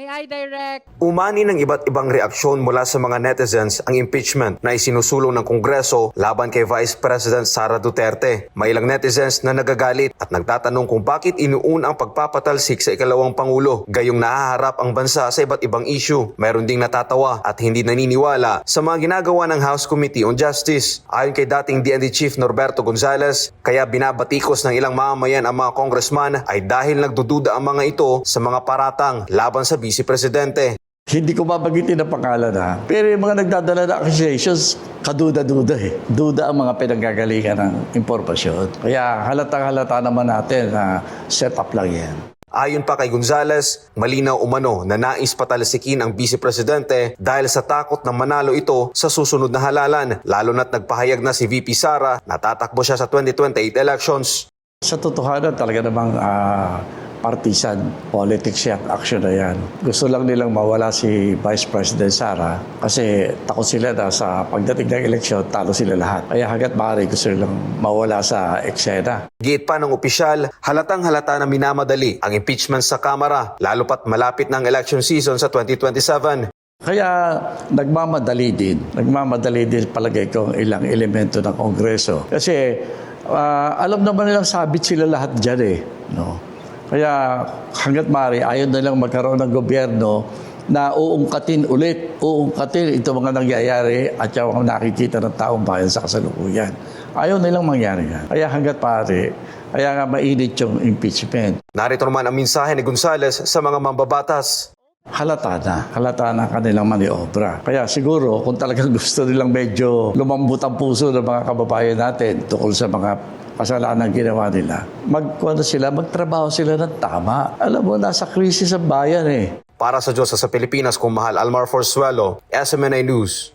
I direct? Umani ng iba't ibang reaksyon mula sa mga netizens ang impeachment na isinusulong ng Kongreso laban kay Vice President Sara Duterte. May ilang netizens na nagagalit at nagtatanong kung bakit inuuna ang pagpapatalsik sa ikalawang Pangulo, gayong nahaharap ang bansa sa iba't ibang issue. Mayroon ding natatawa at hindi naniniwala sa mga ginagawa ng House Committee on Justice. Ayon kay dating DND Chief Norberto Gonzales, kaya binabatikos ng ilang mamamayan ang mga congressman ay dahil nagdududa ang mga ito sa mga paratang laban sa Vice Presidente. Hindi ko babanggitin ang pangalan pero yung mga nagdadala na accusations, kaduda-duda Duda ang mga pinanggagalingan ng impormasyon. Kaya halatang-halata naman natin na set up lang yan. Ayon pa kay Gonzales, malinaw umano na nais patalsikin ang Vice Presidente dahil sa takot na manalo ito sa susunod na halalan, lalo na't nagpahayag na si VP Sara na tatakbo siya sa 2028 elections. Sa totohanan talaga namang partisan politics yung action na yan. Gusto lang nilang mawala si Vice President Sara kasi takot sila na sa pagdating ng eleksyon, talo sila lahat. Kaya hanggat maaari gusto nilang mawala sa eksena. Giit pa ng opisyal, halatang-halata na minamadali ang impeachment sa Kamara, lalo pat malapit ng election season sa 2027. Kaya nagmamadali din palagay ko ilang elemento ng Kongreso. Kasi alam naman nilang sabit sila lahat dyan no? Kaya hanggat maaari, ayaw na lang magkaroon ng gobyerno na uungkatin ito mga nangyayari at yung nakikita ng taong bayan sa kasalukuyan. Ayaw nilang mangyari yan. Kaya hanggat maaari, kaya nga mainit yung impeachment. Narito naman ang mensahe ni Gonzales sa mga mambabatas. Halata na kanilang maniobra. Kaya siguro kung talagang gusto nilang medyo lumambot ang puso ng mga kababayan natin tungkol sa mga kasalanan ginawa nila, magtrabaho sila ng tama. Alam mo, nasa krisis ang bayan Para sa Diyos sa Pilipinas, kung mahal Almar Forzuelo, SMNI News.